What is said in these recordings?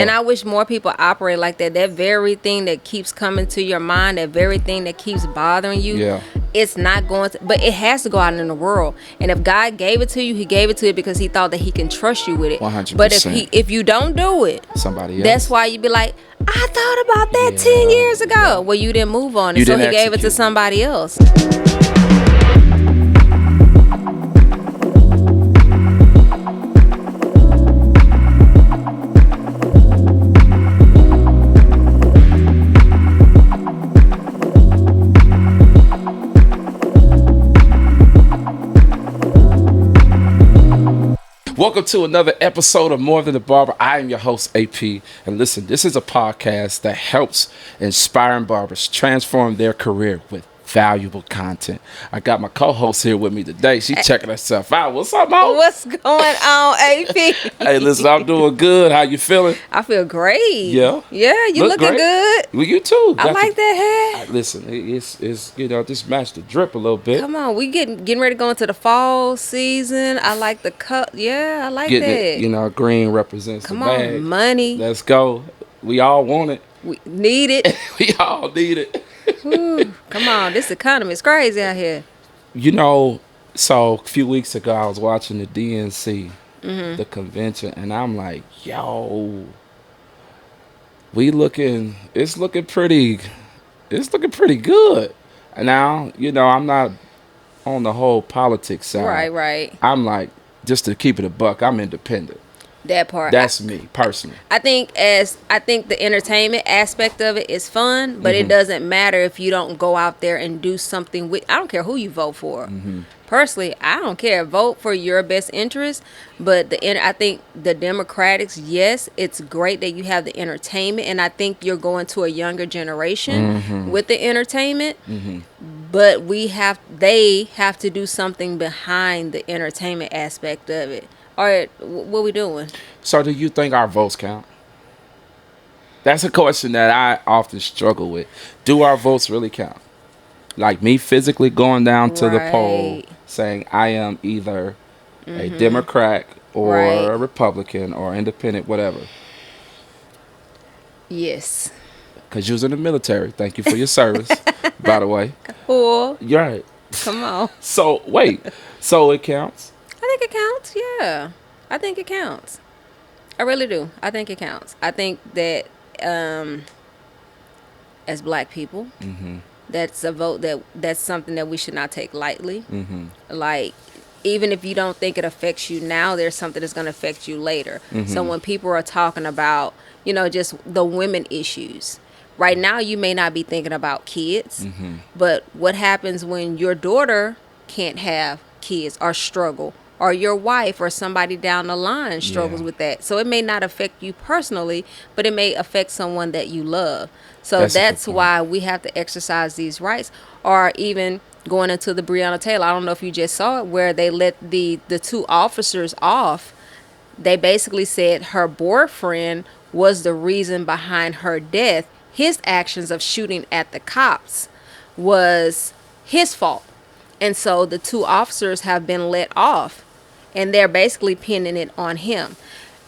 And I wish more people operate like that. That very thing that keeps coming to your mind, that very thing that keeps bothering you, Yeah. it's not going to, but it has to go out in the world. And if God gave it to you, he gave it to you because he thought that he can trust you with it. 100%. But if you don't do it, Somebody else. that's why you be like, I thought about that Yeah, 10 years ago. yeah. Well, you didn't move on it. You So he didn't gave it to execute. somebody else. Welcome to another episode of More Than a Barber. I am your host, AP. And listen, this is a podcast that helps inspiring barbers transform their career with valuable content. I got my co-host here with me today. She's checking herself out. What's up, Mo? What's going on, AP? Hey, listen, I'm doing good. How you feeling? I feel great. Yeah? Yeah, you Look looking great. good. Well, you too. I like that hair. Listen, it's just match the drip a little bit. Come on, we getting ready to go into the fall season. I like the cut. Yeah, I like Getting that. it, green represents Come the bag. on, money. Let's go. We all want it. We need it. We all need it. Ooh, come on, this economy is crazy out here. So a few weeks ago, I was watching the DNC, the convention, and I'm like, yo, it's looking pretty good. And now, I'm not on the whole politics side. Right. I'm like, just to keep it a buck, I'm independent. That part. That's me, personally. I think the entertainment aspect of it is fun, but it doesn't matter if you don't go out there and do something with. I don't care who you vote for. Personally, I don't care. Vote for your best interest, but I think the Democrats, yes, it's great that you have the entertainment, and I think you're going to a younger generation with the entertainment. But they have to do something behind the entertainment aspect of it. All right, what we doing? So do you think our votes count? That's a question that I often struggle with. Do our votes really count? Like me physically going down to the poll saying I am either a Democrat or a Republican or independent, whatever. Yes. Because you was in the military. Thank you for your service, by the way. Cool. You're right. Come on. So, wait. So it counts? I think it counts, yeah. I think it counts. I really do. I think it counts. I think that as black people, that's a vote that's something that we should not take lightly. Like, even if you don't think it affects you now, there's something that's going to affect you later. So when people are talking about, just the women issues, right now you may not be thinking about kids, but what happens when your daughter can't have kids or struggle, or your wife or somebody down the line struggles with that? So it may not affect you personally, but it may affect someone that you love. So that's why we have to exercise these rights. Or even going into the Breonna Taylor, I don't know if you just saw it, where they let the two officers off. They basically said her boyfriend was the reason behind her death. His actions of shooting at the cops was his fault. And so the two officers have been let off, and they're basically pinning it on him.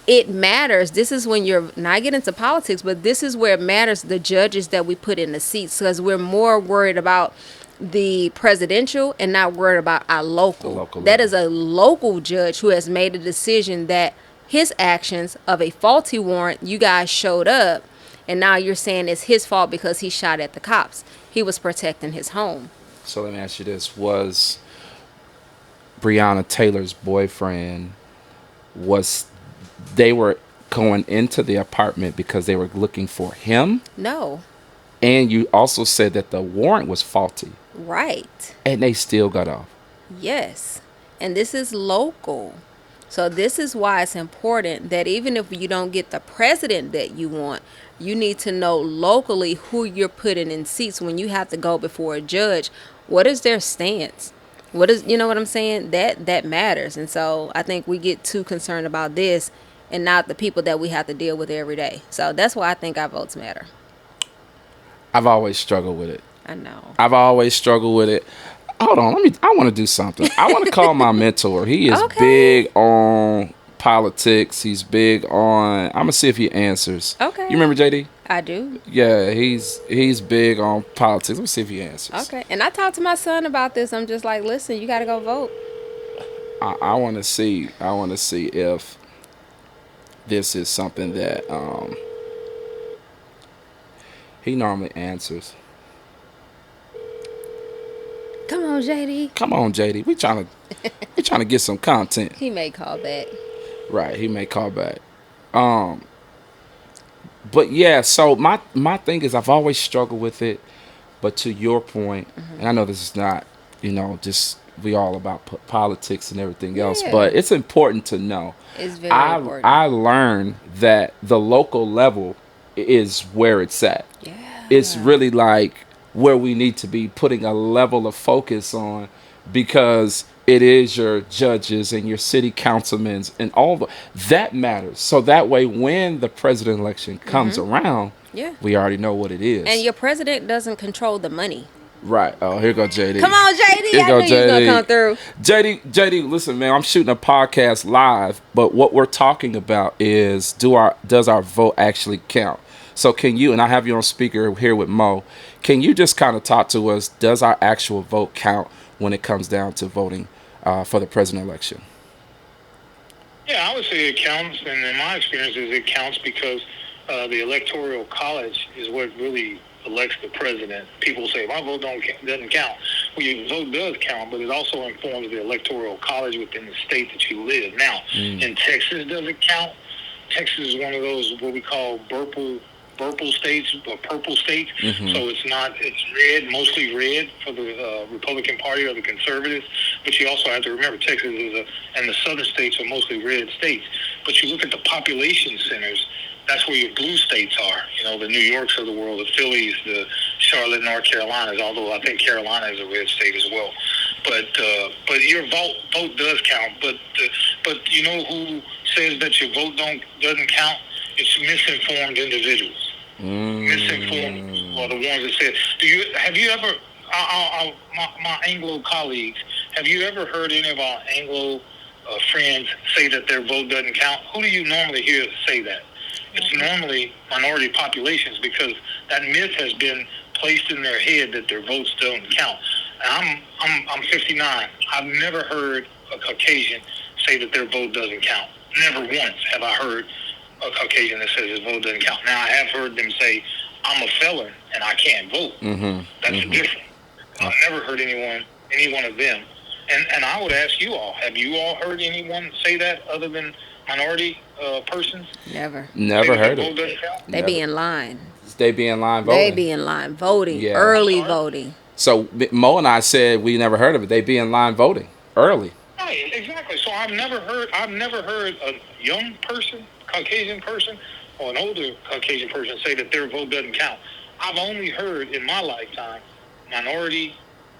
It matters. This is when you're not getting into politics, but this is where it matters, the judges that we put in the seats, because we're more worried about the presidential and not worried about our local. That is a local judge who has made a decision that his actions of a faulty warrant, you guys showed up, and now you're saying it's his fault because he shot at the cops. He was protecting his home. So let me ask you this. Was Breonna Taylor's boyfriend, they were going into the apartment because they were looking for him? No. And you also said that the warrant was faulty. Right. And they still got off. Yes. And this is local. So this is why it's important that even if you don't get the president that you want, you need to know locally who you're putting in seats when you have to go before a judge. What is their stance? You know what I'm saying? That matters. And so I think we get too concerned about this and not the people that we have to deal with every day. So that's why I think our votes matter. I've always struggled with it. I know. I've always struggled with it. Hold on, I want to do something. I want to call my mentor. He is big on politics. He's big on. I'm gonna see if he answers. Okay. You remember JD? I do. Yeah, he's big on politics. Let's see if he answers. Okay. And I talked to my son about this. I'm just like, listen, you got to go vote. I want to see. I want to see if this is something that he normally answers. Come on, JD. Come on, JD. We trying to get some content. He may call back. Right, he may call back. But yeah, so my thing is I've always struggled with it. But to your point, and I know this is not, just we all about politics and everything else, but it's important to know. It's very important. I learned that the local level is where it's at. Yeah. It's really like where we need to be putting a level of focus on, because it is your judges and your city councilmen and all that matters. So that way, when the president election comes around, we already know what it is. And your president doesn't control the money. Right. Oh, here go JD. Come on, JD. I knew you was gonna come through. JD, listen, man, I'm shooting a podcast live, but what we're talking about is does our vote actually count? So can you, and I have you on speaker here with Mo, can you just kind of talk to us, does our actual vote count when it comes down to voting for the president election? Yeah, I would say it counts, and in my experiences, it counts because the electoral college is what really elects the president. People say, my vote doesn't count. Well, your vote does count, but it also informs the electoral college within the state that you live. Now, in Texas, does it count? Texas is one of those what we call purple states or purple states. So it's red, mostly red for the Republican Party or the conservatives. But you also have to remember Texas and the southern states are mostly red states. But you look at the population centers, that's where your blue states are. The New Yorks of the world, the Phillies, the Charlotte, North Carolinas, although I think Carolina is a red state as well. But your vote does count. But you know who says that your vote doesn't count? It's misinformed individuals. Misinformed are the ones that said, have you ever, my Anglo colleagues, have you ever heard any of our Anglo friends say that their vote doesn't count? Who do you normally hear say that? It's normally minority populations, because that myth has been placed in their head that their votes don't count. And I'm 59. I've never heard a Caucasian say that their vote doesn't count. Never once have I heard a Caucasian that says his vote doesn't count. Now, I have heard them say, I'm a felon and I can't vote. That's different. I've never heard any one of them. And I would ask you all, have you all heard anyone say that other than minority persons? Never heard it. They be in line. They be in line voting. They be in line voting. Yeah. Early voting. So Mo and I said we never heard of it. They be in line voting early. Right, exactly. So I've never heard a young person, Caucasian person, or an older Caucasian person say that their vote doesn't count. I've only heard in my lifetime minority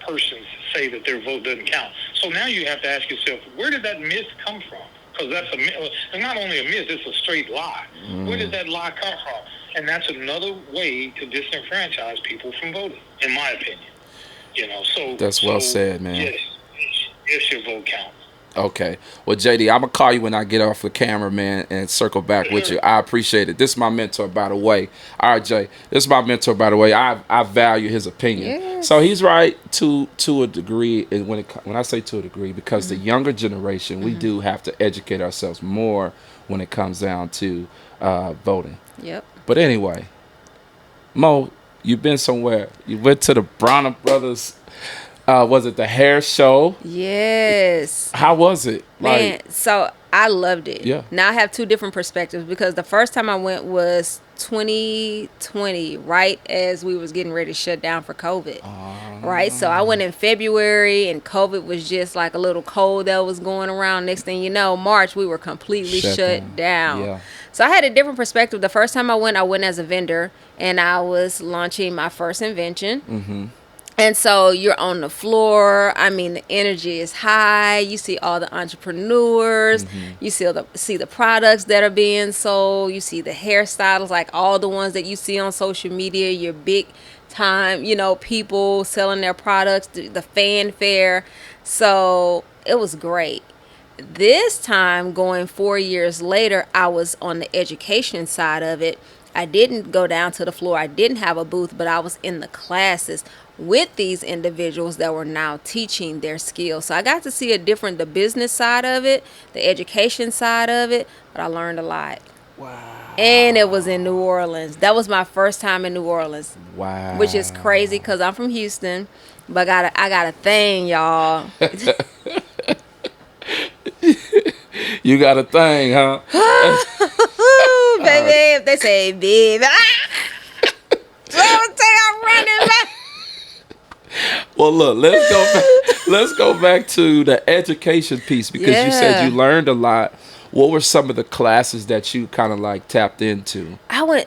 persons say that their vote doesn't count. So now you have to ask yourself, where did that myth come from? Because it's not only a myth, it's a straight lie. Where did that lie come from? And that's another way to disenfranchise people from voting, in my opinion. So that's well said, man. Yes, your vote counts. Okay. Well, JD, I'm going to call you when I get off the camera, man, and circle back with you. I appreciate it. This is my mentor, by the way. All right, Jay. This is my mentor, by the way. I value his opinion. Yes. So he's right to a degree, and when I say to a degree, because the younger generation, we do have to educate ourselves more when it comes down to voting. Yep. But anyway, Mo, you've been somewhere. You went to the Bronner Brothers was it the hair show? Yes. How was it? Man, so I loved it. Yeah. Now I have two different perspectives, because the first time I went was 2020, right as we was getting ready to shut down for COVID. Right? So I went in February, and COVID was just like a little cold that was going around. Next thing you know, March, we were completely shut down. Yeah. So I had a different perspective. The first time I went as a vendor, and I was launching my first invention. And so you're on the floor. I mean, the energy is high. You see all the entrepreneurs. You see the products that are being sold. You see the hairstylists, like all the ones that you see on social media, your big time, people selling their products, the fanfare. So it was great. this time, going 4 years later, I was on the education side of it. I didn't go down to the floor. I didn't have a booth, but I was in the classes with these individuals that were now teaching their skills. So I got to see the business side of it, the education side of it, but I learned a lot. Wow. And it was in New Orleans. That was my first time in New Orleans. Wow. Which is crazy because I'm from Houston, but I got a thing, y'all. You got a thing, huh? Baby, if they say baby, so I'm running back. Well, look, let's go back to the education piece, because you said you learned a lot. What were some of the classes that you kind of like tapped into?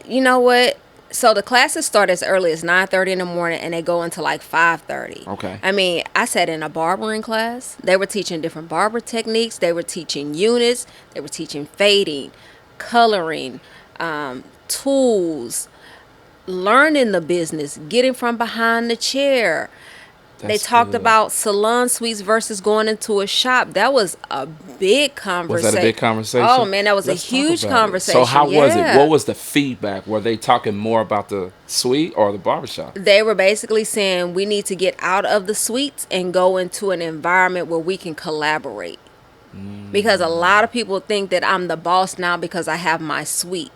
You know what? So the classes start as early as 9:30 in the morning, and they go until like 5:30. Okay. I mean, I sat in a barbering class. They were teaching different barber techniques. They were teaching units. They were teaching fading, coloring, tools, learning the business, getting from behind the chair. They talked about salon suites versus going into a shop. That was a big conversation. Was that a big conversation? Oh, man, that was a huge conversation. So how was it? What was the feedback? Were they talking more about the suite or the barbershop? They were basically saying we need to get out of the suites and go into an environment where we can collaborate. Because a lot of people think that I'm the boss now because I have my suite.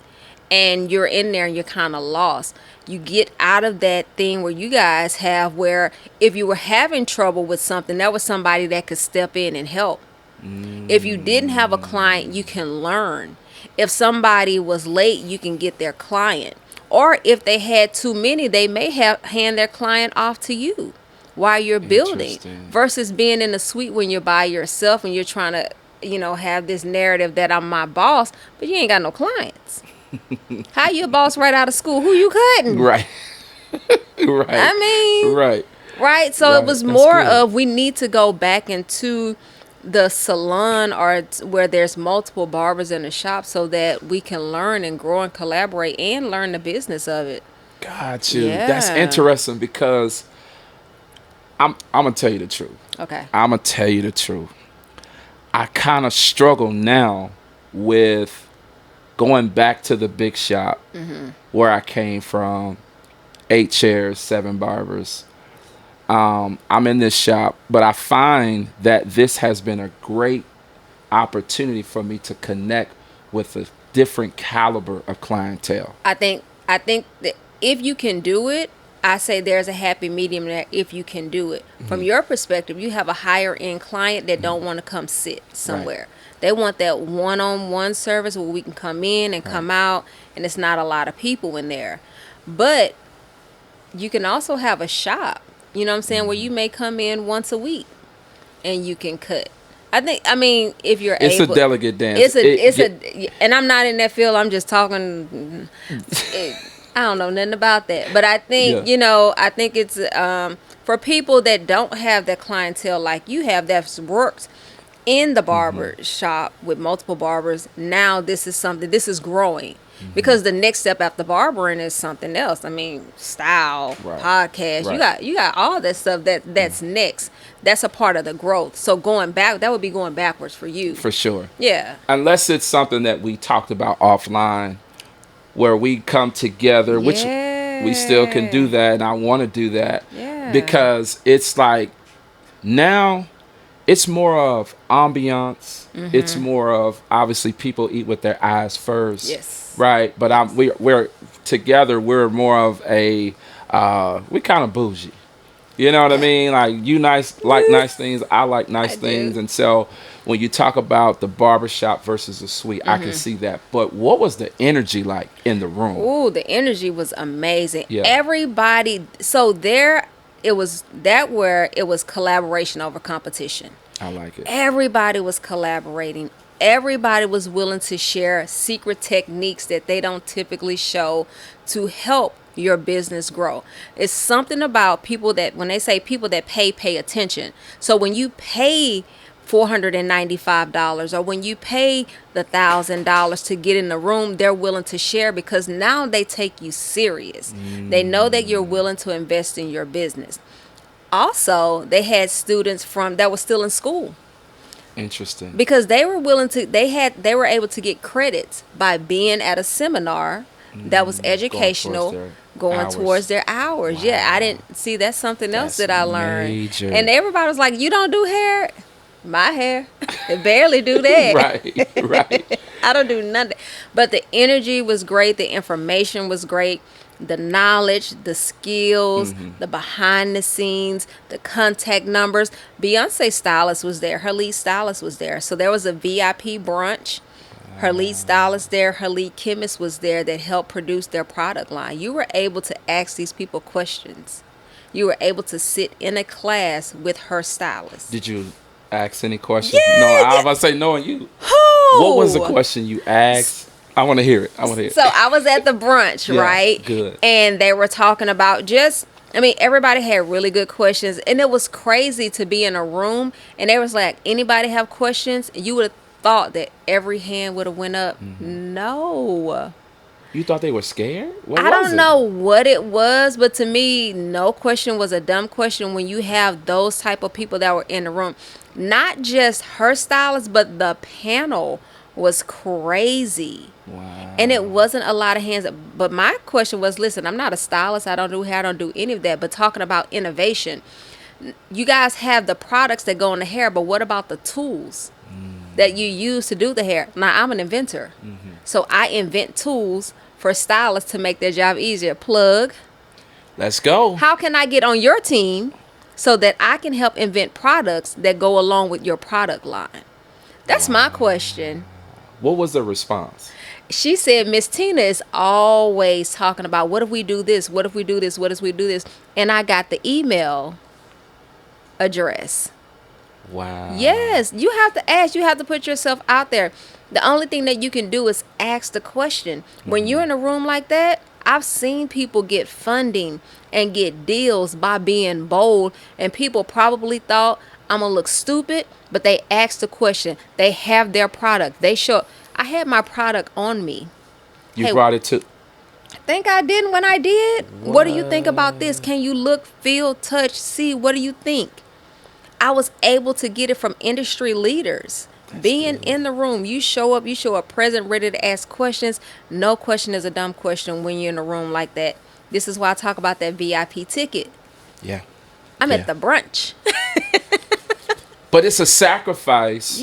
And you're in there and you're kind of lost. You get out of that thing where you guys have, where if you were having trouble with something, there was somebody that could step in and help. If you didn't have a client, you can learn. If somebody was late, you can get their client. Or if they had too many, they may hand their client off to you while you're building. Versus being in a suite when you're by yourself and you're trying to, have this narrative that I'm my boss, but you ain't got no clients. How you a boss right out of school? Who you cutting? Right. Right. I mean. Right. So it was more of, we need to go back into the salon or where there's multiple barbers in the shop so that we can learn and grow and collaborate and learn the business of it. Got you. Yeah. That's interesting, because I'm gonna tell you the truth. Okay. I'm gonna tell you the truth. I kind of struggle now with going back to the big shop where I came from, 8 chairs, 7 barbers. I'm in this shop, but I find that this has been a great opportunity for me to connect with a different caliber of clientele. I think that if you can do it, I say there's a happy medium there if you can do it. From your perspective, you have a higher end client that don't want to come sit somewhere. Right. They want that one-on-one service where we can come in and come out, and it's not a lot of people in there. But you can also have a shop, you know what I'm saying, where you may come in once a week and you can cut. I mean, if you're it's able. It's a delicate dance. And I'm not in that field. I'm just talking. I don't know nothing about that. But I think, I think it's for people that don't have that clientele like you have, that's worked in the barber shop with multiple barbers. Now this is growing, because the next step after barbering is something else. I mean, style, podcast, you got all that stuff that's next. That's a part of the growth. So going back, that would be going backwards for you. For sure. Yeah. Unless it's something that we talked about offline, where we come together, which we still can do that, and I want to do that. Yeah. Because it's like now it's more of ambiance. It's more of, obviously, people eat with their eyes first. Yes. Right. But we're together. We're more of a we kind of bougie. You know what I mean? Like, you like nice things. I like nice things. Do. And so when you talk about the barbershop versus the suite, I can see that. But what was the energy like in the room? Ooh, the energy was amazing. Yeah. Everybody. So there. It was where it was collaboration over competition. I like it. Everybody was collaborating. Everybody was willing to share secret techniques that they don't typically show to help your business grow. It's something about people that, when they say people that pay attention. So when you pay $495 or when you pay the $1,000 to get in the room, they're willing to share, because now they take you serious. They know that you're willing to invest in your business. Also, they had students that were still in school. Interesting. Because they were willing to, they were able to get credits by being at a seminar that was educational, going towards their hours. Wow. Yeah, I didn't see, that's something else that I learned. Major. And everybody was like, you don't do hair? My hair, I barely do that. Right. I don't do nothing. But the energy was great. The information was great. The knowledge, the skills, the behind the scenes, the contact numbers. Beyonce stylist was there. Her lead stylist was there. So there was a VIP brunch. Her lead stylist there. Her lead chemist was there that helped produce their product line. You were able to ask these people questions. You were able to sit in a class with her stylist. Did you ask any questions? Yeah, no, I was about to say knowing you. Who? What was the question you asked? I want to hear it. So I was at the brunch, right? Good. And they were talking about everybody had really good questions. And it was crazy to be in a room and they was like, anybody have questions? You would have thought that every hand would have went up. No. You thought they were scared? I don't know what it was, but to me, no question was a dumb question when you have those type of people that were in the room. Not just her stylist, but the panel was crazy. Wow. And it wasn't a lot of hands. But my question was, listen, I'm not a stylist. I don't do hair. I don't do any of that. But talking about innovation, you guys have the products that go in the hair, but what about the tools that you use to do the hair? Now, I'm an inventor. So I invent tools for stylists to make their job easier. Plug. Let's go. How can I get on your team so that I can help invent products that go along with your product line? That's my question. What was the response? She said, Miss Tina is always talking about, what if we do this? What if we do this? What if we do this? And I got the email address. Wow. Yes, you have to ask. You have to put yourself out there. The only thing that you can do is ask the question. When you're in a room like that, I've seen people get funding and get deals by being bold. And people probably thought, I'm going to look stupid, but they asked the question. They have their product. They show. I had my product on me. You brought it to. I think I didn't when I did. What do you think about this? Can you look, feel, touch, see? What do you think? I was able to get it from industry leaders. That's being good. In the room, you show up present, ready to ask questions. No question is a dumb question when you're in a room like that. This is why I talk about that VIP ticket. Yeah. I'm at the brunch. But it's a sacrifice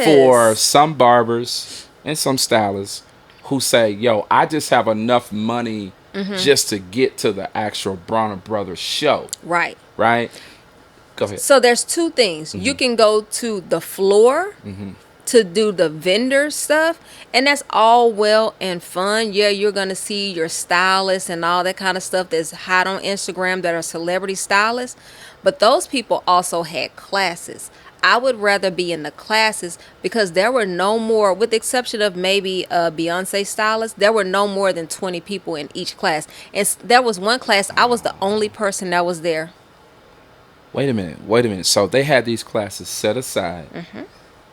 for some barbers and some stylists who say, yo, I just have enough money just to get to the actual Bronner Brothers show. Right. Go ahead. So there's two things. You can go to the floor to do the vendor stuff, and that's all well and fun. Yeah, you're going to see your stylists and all that kind of stuff that's hot on Instagram that are celebrity stylists, but those people also had classes. I would rather be in the classes because there were no more, with the exception of maybe a Beyonce stylist, there were no more than 20 people in each class. And there was one class, I was the only person that was there. Wait a minute. So they had these classes set aside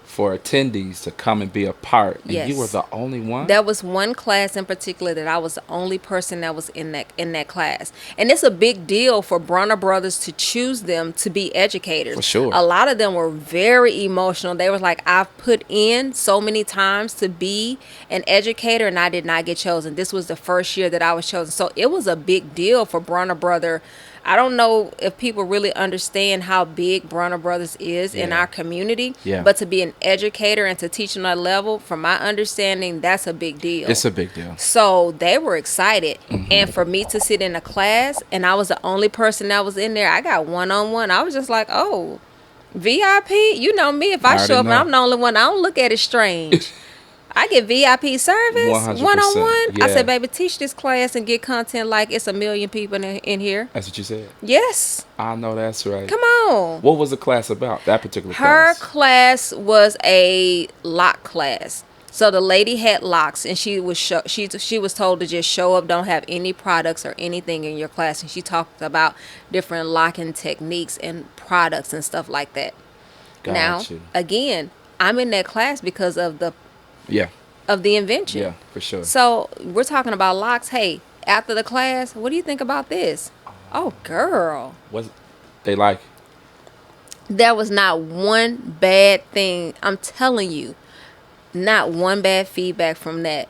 for attendees to come and be a part, and you were the only one? There was one class in particular that I was the only person that was in that class. And it's a big deal for Bronner Brothers to choose them to be educators. For sure. A lot of them were very emotional. They were like, I've put in so many times to be an educator, and I did not get chosen. This was the first year that I was chosen. So it was a big deal for Bronner Brother. I don't know if people really understand how big Bronner Brothers is in our community, but to be an educator and to teach on that level, from my understanding, that's a big deal. It's a big deal. So they were excited. And for me to sit in a class, and I was the only person that was in there, I got one-on-one. I was just like, oh, VIP? You know me, if I show up and I'm the only one, I don't look at it strange. I get VIP service, 100%. One-on-one. I said, baby, teach this class and get content like it's 1 million people in here. That's what you said? Yes. I know that's right. Come on. What was the class about, that particular class? Her class was a lock class. So the lady had locks, and she was she was told to just show up, don't have any products or anything in your class. And she talked about different locking techniques and products and stuff like that. Now, again, I'm in that class because of the invention. Yeah, for sure. So we're talking about locks. Hey, after the class, what do you think about this? Oh, girl. They like? There was not one bad thing. I'm telling you, not one bad feedback from that.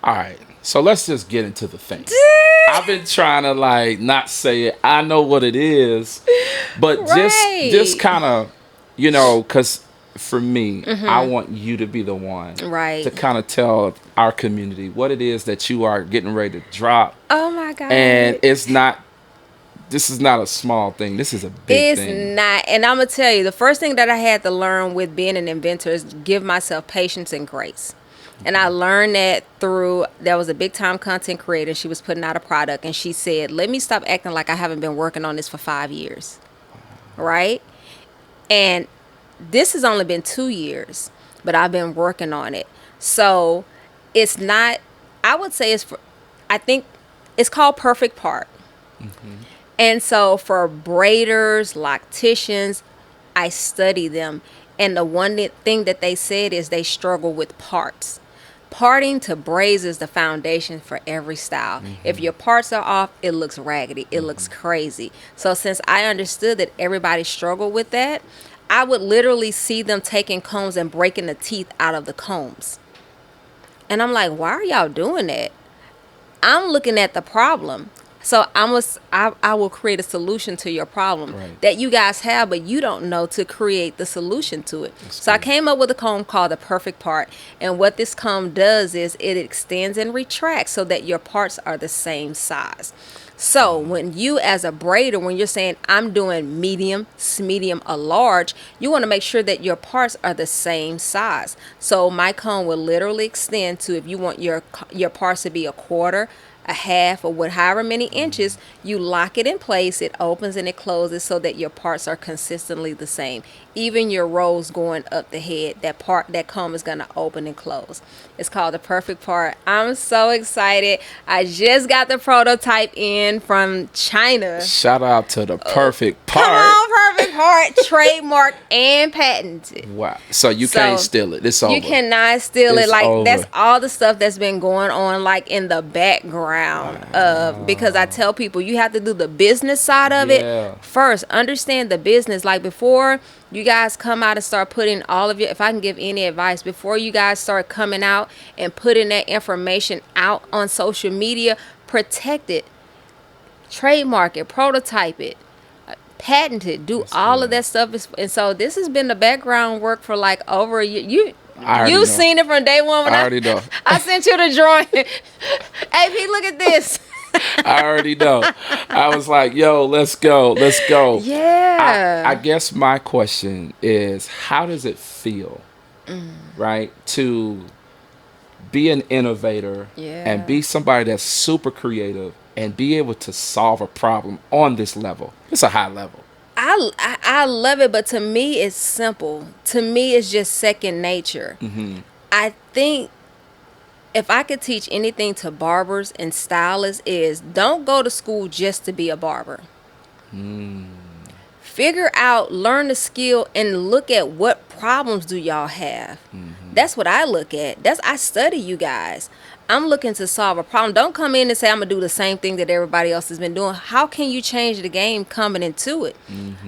All right. So let's just get into the thing. I've been trying to like not say it. I know what it is, but Right. just kind of, you know, because for me, I want you to be the one Right. to kind of tell our community what it is that you are getting ready to drop. Oh my God. And it's not. This is not a small thing. This is a big thing. It's not. And I'm going to tell you, the first thing that I had to learn with being an inventor is give myself patience and grace. And I learned that through, there was a big time content creator. She was putting out a product and she said, let me stop acting like I haven't been working on this for 5 years. Right? And this has only been 2 years, but I've been working on it. So it's not, I would say it's for, I think it's called Perfect Part. And so for braiders, locticians, I study them. And the one thing that they said is they struggle with parts. Parting to braids is the foundation for every style. If your parts are off, it looks raggedy. It looks crazy. So since I understood that everybody struggled with that, I would literally see them taking combs and breaking the teeth out of the combs. And I'm like, why are y'all doing that? I'm looking at the problem. So I will create a solution to your problem that you guys have, but you don't know to create the solution to it. So I came up with a comb called the Perfect Part. And what this comb does is it extends and retracts so that your parts are the same size. So when you as a braider, when you're saying I'm doing medium, or large, you want to make sure that your parts are the same size. So my comb will literally extend to, if you want your parts to be a quarter, a half, or however many inches, you lock it in place. It opens and it closes so that your parts are consistently the same. Even your rolls going up the head, that comb is going to open and close. It's called the Perfect Part. I'm so excited. I just got the prototype in from China. Shout out to the Perfect Part. Come on, Perfect Part. Trademark and patented. Wow. So you can't steal it. It's over. You cannot steal it. It's Like over. That's all the stuff that's been going on like in the background of, because I tell people you have to do the business side of it first. Understand the business. Like before you guys come out and start putting all of your, if I can give any advice, before you guys start coming out and putting that information out on social media, protect it, trademark it, prototype it, patent it, do all of that stuff. And so this has been the background work for like over a year. You've seen it from day one when I already know. I sent you the drawing. Hey, Pete, look at this. I already know. I was like, yo, let's go. Yeah. I guess my question is, how does it feel, right, to be an innovator and be somebody that's super creative and be able to solve a problem on this level? It's a high level. I love it, but to me, it's simple. To me, it's just second nature. I think if I could teach anything to barbers and stylists is don't go to school just to be a barber. Figure out, learn the skill, and look at what problems do y'all have. That's what I look at. I study you guys. I'm looking to solve a problem. Don't come in and say I'm gonna do the same thing that everybody else has been doing. How can you change the game coming into it?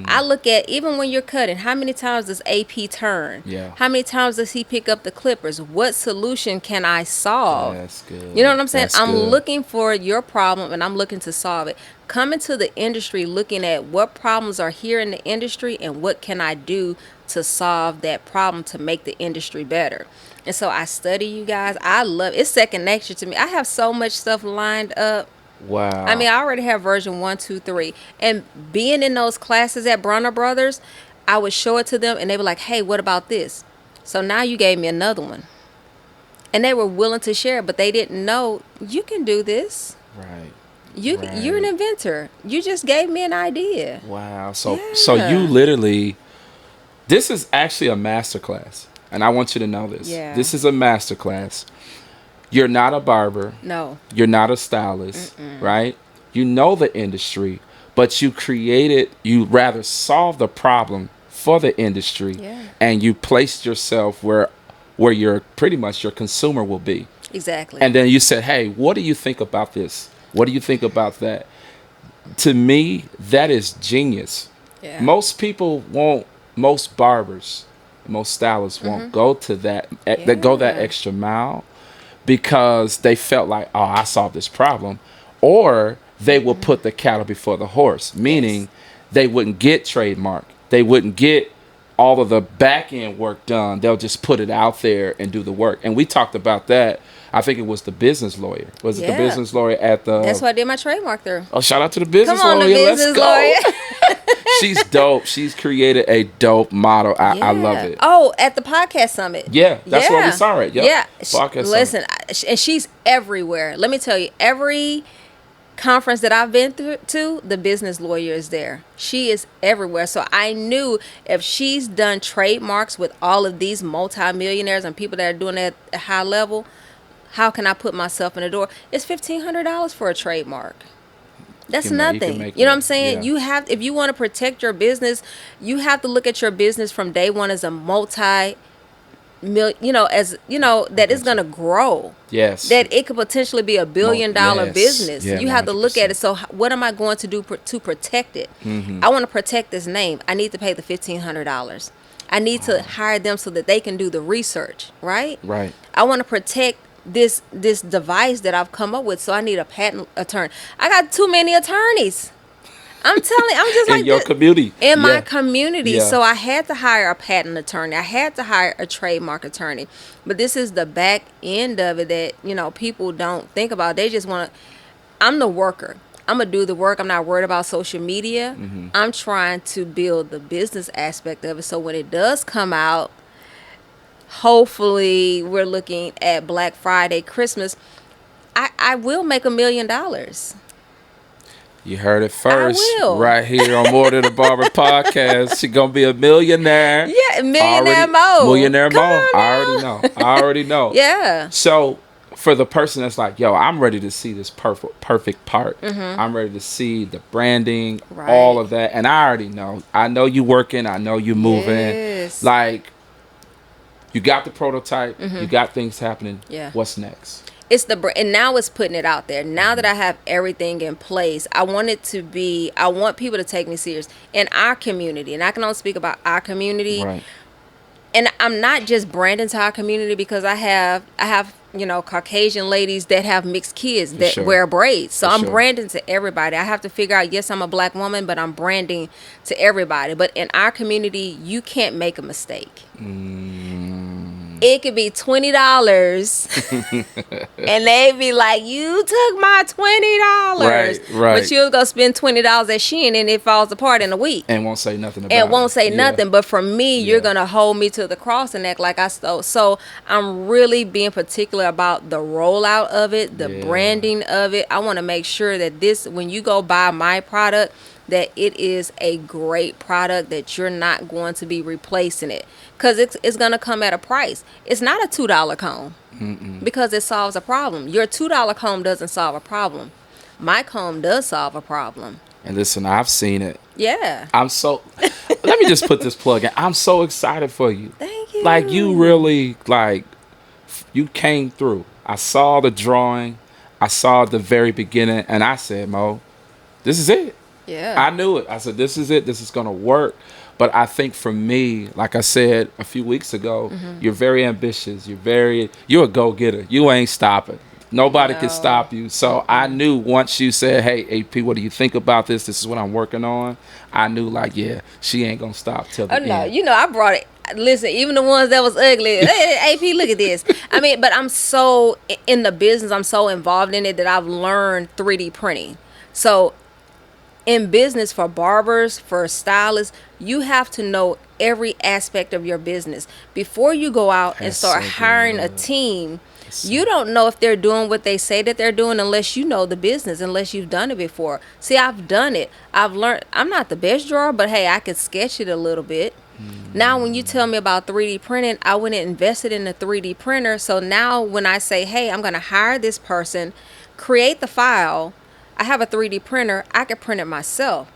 I look at, even when you're cutting, how many times does AP turn? How many times does he pick up the clippers? What solution can I solve? That's good. You know what I'm saying? I'm good. looking for your problem and I'm looking to solve it. Come into the industry looking at what problems are here in the industry and what can I do to solve that problem to make the industry better. And so I study you guys. I love it's second nature to me. I have so much stuff lined up. Wow. I mean, I already have version 1, 2, 3. And being in those classes at Bronner Brothers, I would show it to them and they were like, hey, what about this? So now you gave me another one. And they were willing to share, but they didn't know you can do this. Right. You're an inventor. You just gave me an idea. Wow. So you literally, this is actually a masterclass. And I want you to know this. Yeah. This is a masterclass. You're not a barber. No. You're not a stylist, right? You know the industry, but you rather solve the problem for the industry. And you placed yourself where your pretty much your consumer will be. Exactly. And then you said, hey, what do you think about this? What do you think about that? To me, that is genius. Yeah. Most people won't most barbers, most stylists won't go to that. They go that extra mile because they felt like, oh, I solved this problem, or they will put the cattle before the horse, meaning they wouldn't get trademark, they wouldn't get all of the back end work done. They'll just put it out there and do the work. And we talked about that. I think it was the business lawyer. Was it the business lawyer at the? That's what I did my trademark through. Oh, shout out to the business Come on, lawyer. the business lawyer. She's dope. She's created a dope model. I love it. Oh, at the podcast summit. Yeah, that's where we saw it. Yep. Yeah. Podcast Listen, and she's everywhere. Let me tell you, every conference that I've been to, the business lawyer is there. She is everywhere. So I knew if she's done trademarks with all of these multimillionaires and people that are doing it at a high level, how can I put myself in the door? It's $1,500 for a trademark. That's nothing. You know what I'm saying? Yeah. You have, if you want to protect your business, you have to look at your business from day one as a that it's going to grow. Yes. That it could potentially be $1 billion business. Yeah, you have to look at it. So what am I going to do to protect it? I want to protect this name. I need to pay the $1,500. I need to hire them so that they can do the research, right? Right. I want to protect this device that I've come up with, so I need a patent attorney. I got too many attorneys. I'm telling you, I'm just like in your community. In my community. Yeah. So I had to hire a patent attorney. I had to hire a trademark attorney. But this is the back end of it that, people don't think about. They just want to, I'm the worker. I'm going to do the work. I'm not worried about social media. I'm trying to build the business aspect of it. So when it does come out, hopefully we're looking at Black Friday, Christmas, I will make $1 million. You heard it first. I will. Right here on More Than a Barber podcast. She's going to be a millionaire. Yeah, millionaire mode. Millionaire Come mode. on I already know. Yeah. So for the person that's like, yo, I'm ready to see this perfect part. I'm ready to see the branding, all of that. And I already know. I know you working. I know you moving. Yes. Like, you got the prototype. You got things happening. Yeah. What's next? It's and now it's putting it out there. Now that I have everything in place, I want people to take me serious in our community. And I can only speak about our community. Right. And I'm not just branding to our community because I have Caucasian ladies that have mixed kids that wear braids. So I'm branding to everybody. I have to figure out, yes, I'm a Black woman, but I'm branding to everybody. But in our community, you can't make a mistake. It could be $20 and they be like, you took my $20. Right. But you'll go spend $20 at Shein and it falls apart in a week. And won't say nothing about it. Nothing. But for me, you're going to hold me to the cross and act like I stole. So I'm really being particular about the rollout of it, the branding of it. I want to make sure that when you go buy my product, that it is a great product, that you're not going to be replacing it. Because it's going to come at a price. It's not a $2 comb because it solves a problem. Your $2 comb doesn't solve a problem. My comb does solve a problem. And listen, I've seen it. Yeah. Let me just put this plug in. I'm so excited for you. Thank you. Like, you really, you came through. I saw the drawing. I saw the very beginning. And I said, Mo, this is it. Yeah. I knew it. I said, this is it. This is going to work. But I think for me, like I said a few weeks ago, you're very ambitious. You're a go-getter. You ain't stopping. Nobody can stop you. So I knew once you said, hey, AP, what do you think about this? This is what I'm working on. I knew, she ain't going to stop till the end. No. I brought it. Listen, even the ones that was ugly. Hey, AP, look at this. I mean, but I'm so in the business. I'm so involved in it that I've learned 3D printing. So in business, for barbers, for stylists, you have to know every aspect of your business before you go out and start hiring a team. You don't know if they're doing what they say that they're doing unless you know the business, unless you've done it before. See, I've done it. I've learned. I'm not the best drawer, but hey, I can sketch it a little bit. Now, when you tell me about 3D printing, I went and invested in a 3D printer. So now when I say, hey, I'm going to hire this person, create the file, I have a 3D printer, I can print it myself.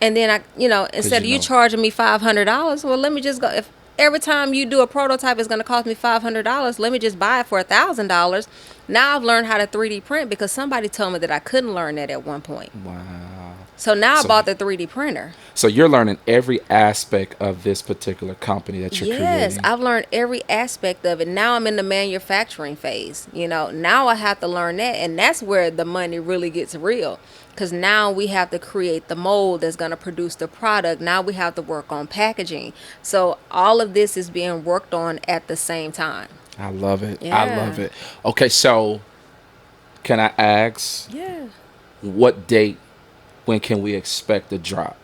And then instead of you charging me $500, well, let me just go. If every time you do a prototype is going to cost me $500, let me just buy it for $1,000. Now I've learned how to 3D print because somebody told me that I couldn't learn that at one point. Wow. So now I bought the 3D printer. So you're learning every aspect of this particular company that you're creating. Yes, I've learned every aspect of it. Now I'm in the manufacturing phase. Now I have to learn that, and that's where the money really gets real. Because now we have to create the mold that's going to produce the product. Now we have to work on packaging. So all of this is being worked on at the same time. I love it. Yeah. I love it. Okay, so can I ask? Yeah. What date? When can we expect the drop?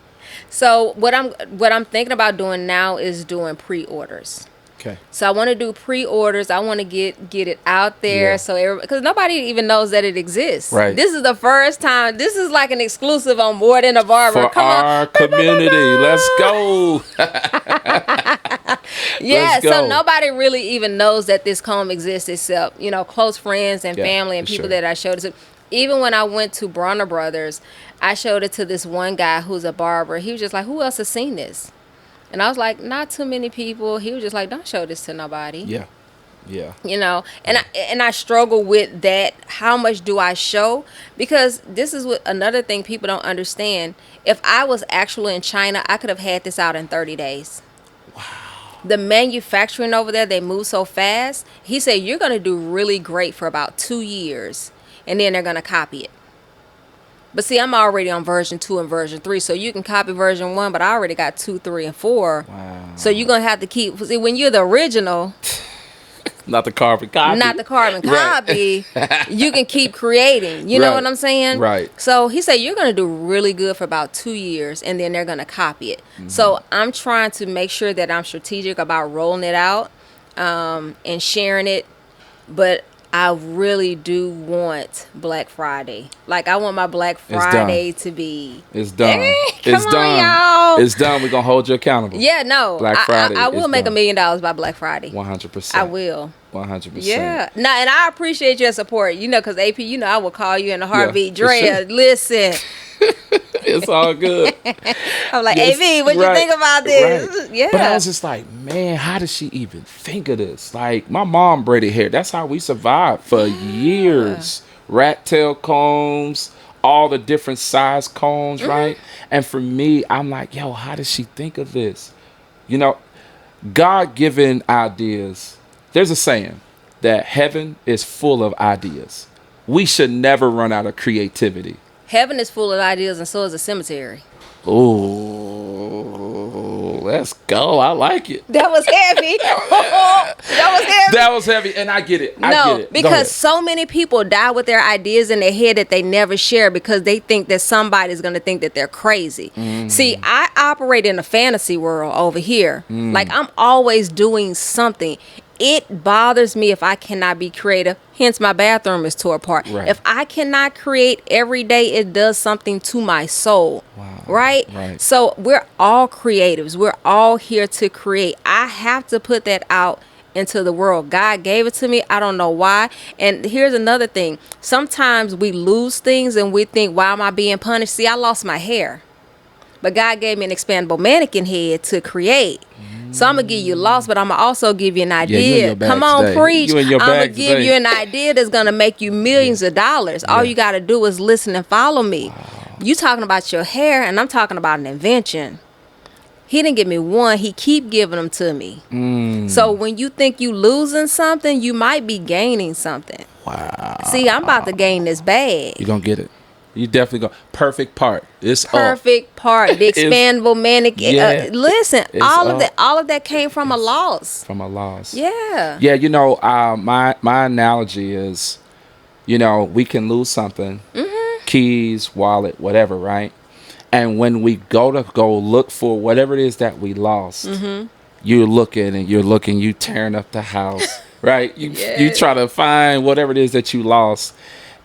So what I'm thinking about doing now is doing pre-orders. Okay. So I want to do pre-orders. I want to get it out there, because nobody even knows that it exists. Right. This is the first time. This is like an exclusive on More Than a Barber. For our community. Let's go. Yeah. Let's go. So nobody really even knows that this comb exists except close friends and family and people that I showed it to. Even when I went to Bronner Brothers, I showed it to this one guy who's a barber. He was just like, "Who else has seen this?" And I was like, "Not too many people." He was just like, "Don't show this to nobody." Yeah. Yeah. And I struggle with that. How much do I show? Because this is what another thing people don't understand. If I was actually in China, I could have had this out in 30 days. Wow. The manufacturing over there, they move so fast. He said, you're going to do really great for about 2 years, and then they're going to copy it. But see, I'm already on version 2 and version 3, so you can copy version 1, but I already got 2, 3, and 4. Wow. So you're going to have to keep, see, when you're the original, not the carbon copy. You can keep creating. You know what I'm saying? Right. So he said, you're going to do really good for about 2 years, and then they're going to copy it. Mm-hmm. So I'm trying to make sure that I'm strategic about rolling it out and sharing it. But I really do want Black Friday. Like, I want my Black Friday to be... It's done. It's done. Y'all. It's done. We're going to hold you accountable. Yeah, no. Black Friday I will make done. $1 million by Black Friday. 100%. I will. 100%. Yeah. No, and I appreciate your support. Because AP, I will call you in a heartbeat. Yeah, Drea, sure. Listen. It's all good. I'm like, AV, what you think about this? Right. Yeah. But I was just like, man, how does she even think of this? Like, my mom braided hair. That's how we survived for years. Rat tail combs, all the different size combs, right? And for me, I'm like, yo, how does she think of this? God-given ideas. There's a saying that heaven is full of ideas. We should never run out of creativity. Heaven is full of ideas, and so is a cemetery. Oh, let's go. I like it. That was heavy. That was heavy, and I get it. I get it. Because so many people die with their ideas in their head that they never share because they think that somebody's going to think that they're crazy. See, I operate in a fantasy world over here. Like, I'm always doing something. It bothers me if I cannot be creative. Hence, my bathroom is tore apart. Right. If I cannot create every day, it does something to my soul. Wow. Right? So we're all creatives. We're all here to create. I have to put that out into the world. God gave it to me. I don't know why. And here's another thing. Sometimes we lose things and we think, why am I being punished? See, I lost my hair. But God gave me an expandable mannequin head to create. So I'm going to give you lost, but I'm going to also give you an idea. Come on, today. preach. I'm going to give today. you an idea that's going to make you millions of dollars. All you got to do is listen and follow me. Wow. You talking about your hair, and I'm talking about an invention. He didn't give me one. He keep giving them to me. So when you think you losing something, you might be gaining something. Wow. See, I'm about to gain this bag. You're going to get it. You definitely go. Perfect part. It's perfect part. The expandable mannequin. Listen, all of that came from a loss. From a loss. Yeah. Yeah. My analogy is, we can lose something, keys, wallet, whatever, right? And when we go look for whatever it is that we lost, you're looking, you tearing up the house, right? You try to find whatever it is that you lost.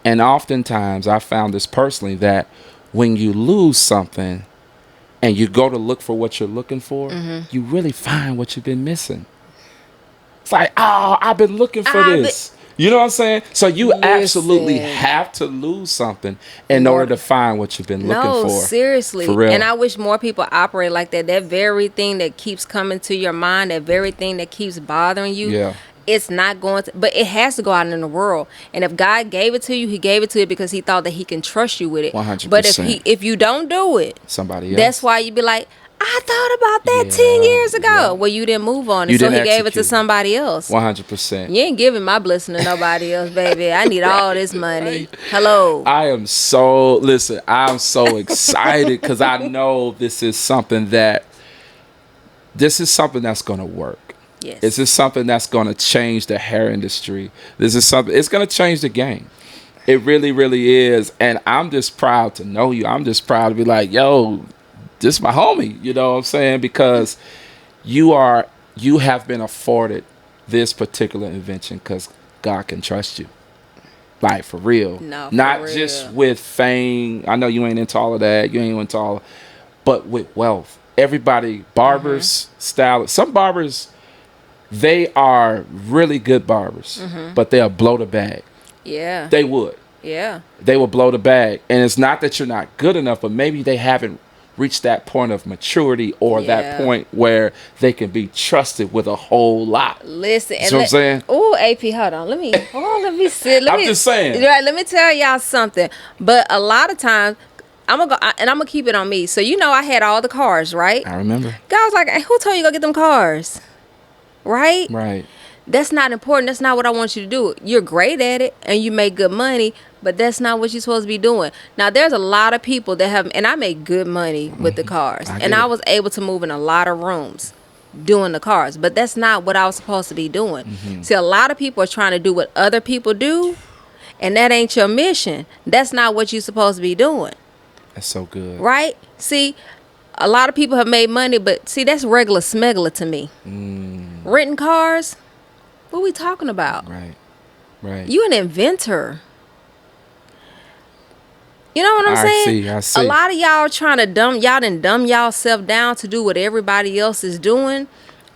And oftentimes, I found this personally, that when you lose something and you go to look for what you're looking for, you really find what you've been missing. It's like, I've been looking for this. You know what I'm saying? So you absolutely have to lose something in order to find what you've been looking for. No, seriously. For real. And I wish more people operate like that. That very thing that keeps coming to your mind, that very thing that keeps bothering you. Yeah. it's not going to, but it has to go out in the world. And if God gave it to you, he gave it to you because he thought that he can trust you with it. 100%. But if you don't do it, somebody else. That's why you be like, I thought about that 10 years ago. Yeah. Well, you didn't move on it, so he gave it to somebody else. 100%. You ain't giving my blessing to nobody else, baby. I need all this money. Hello. I'm so excited because I know this is something that's going to work. Yes. This is something that's going to change the hair industry. This is something, it's going to change the game. It really, really is. And I'm just proud to know you. I'm just proud to be like, yo, this is my homie. You know what I'm saying? Because you have been afforded this particular invention because God can trust you. Like, for real. No, Not for just real. with fame. I know you ain't into all of that. You ain't into all, but with wealth. Everybody, barbers, stylists. Some barbers, they are really good barbers, but they'll blow the bag. Yeah. They would. Yeah. They will blow the bag. And it's not that you're not good enough, but maybe they haven't reached that point of maturity or that point where they can be trusted with a whole lot. Listen. You know what I'm saying? Oh, AP, hold on. Let me sit. I'm just saying. Right, let me tell y'all something. But a lot of times, I'm going to keep it on me. So, I had all the cars, right? I remember. God was like, hey, who told you to go get them cars? Right? Right. That's not important. That's not what I want you to do. You're great at it and you make good money, but that's not what you're supposed to be doing. Now, there's a lot of people that have, and I make good money with the cars. I was able to move in a lot of rooms doing the cars, but that's not what I was supposed to be doing. See, a lot of people are trying to do what other people do, and that ain't your mission. That's not what you're supposed to be doing. That's so good. Right? See, a lot of people have made money, but see, that's regular smuggler to me. Renting cars, what we talking about? Right. You an inventor. You know what I'm saying? I see. A lot of y'all trying to dumb y'allself down to do what everybody else is doing.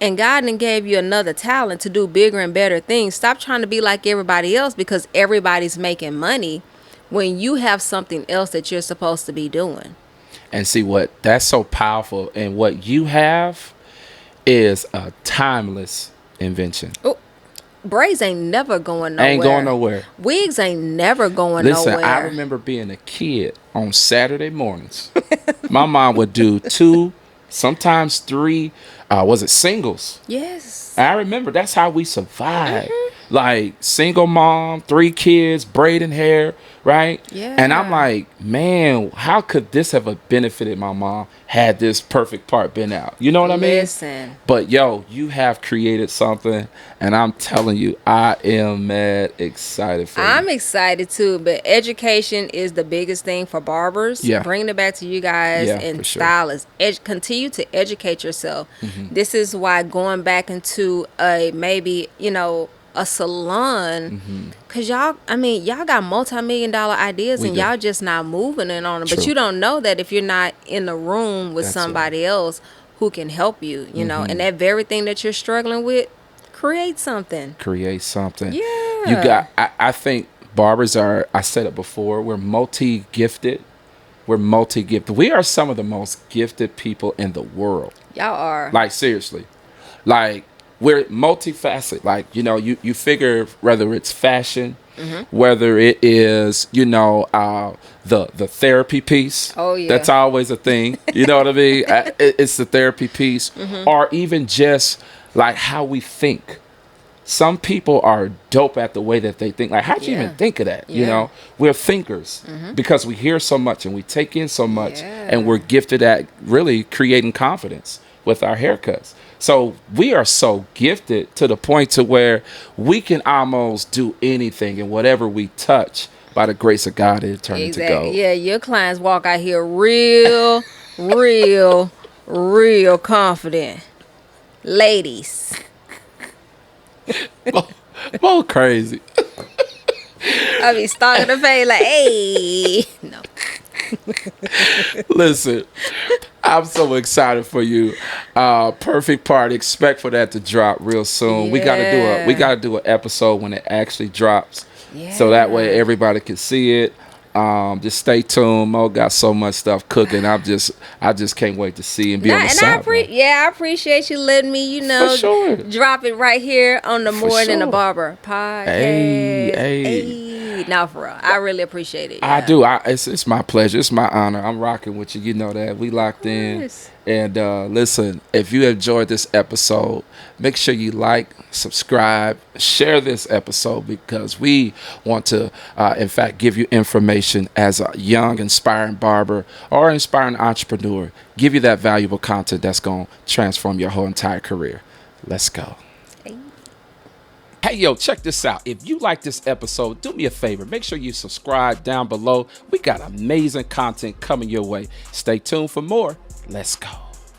And God done gave you another talent to do bigger and better things. Stop trying to be like everybody else because everybody's making money when you have something else that you're supposed to be doing. And see that's so powerful. And what you have is a timeless invention. Oh, braids ain't never going nowhere. Ain't going nowhere. Wigs ain't never going nowhere. Listen, I remember being a kid on Saturday mornings. My mom would do 2, sometimes 3, was it singles? Yes. I remember that's how we survived. Like, single mom, 3 kids, braiding hair, right? Yeah. And I'm like, man, how could this have benefited my mom had this perfect part been out? You know what I mean? Listen. But, yo, you have created something, and I'm telling you, I am mad excited for you. I'm excited, too, but education is the biggest thing for barbers. Yeah. Bringing it back to you guys and stylists. Continue to educate yourself. This is why going back into a salon, because y'all got multi-million-dollar ideas and y'all just not moving in on them. But you don't know that if you're not in the room with somebody else who can help you, and that very thing that you're struggling with, create something. Yeah. You got, I think barbers are, I said it before, we're multi-gifted. We are some of the most gifted people in the world. Y'all are. Like, seriously. Like, we're multifaceted. Like, you figure whether it's fashion, whether it is, the therapy piece. Oh, yeah. That's always a thing. You know what I mean? It's the therapy piece. Or even just, like, how we think. Some people are dope at the way that they think. Like, how'd you even think of that? Yeah. We're thinkers because we hear so much and we take in so much, and we're gifted at really creating confidence with our haircuts. So we are so gifted to the point to where we can almost do anything, and whatever we touch, by the grace of God, it turns into gold. Yeah, your clients walk out here real confident. Ladies. More crazy. I be stalking the face like, hey. No. Listen, I'm so excited for you. Perfect Part. Expect for that to drop real soon. Yeah. We gotta do an episode when it actually drops, so that way everybody can see it. Just stay tuned. Mo got so much stuff cooking. I just can't wait to see and be on the side. I appreciate you letting me, For sure. drop it right here on the For Morning sure. a Barber podcast. Hey. No, for real. I really appreciate it. Yeah. I do. It's my pleasure. It's my honor. I'm rocking with you. You know that. We locked in. And listen, if you enjoyed this episode, make sure you like, subscribe, share this episode, because we want to, in fact, give you information as a young, inspiring barber or inspiring entrepreneur. Give you that valuable content that's going to transform your whole entire career. Let's go. Hey, yo, check this out. If you like this episode, do me a favor. Make sure you subscribe down below. We got amazing content coming your way. Stay tuned for more. Let's go.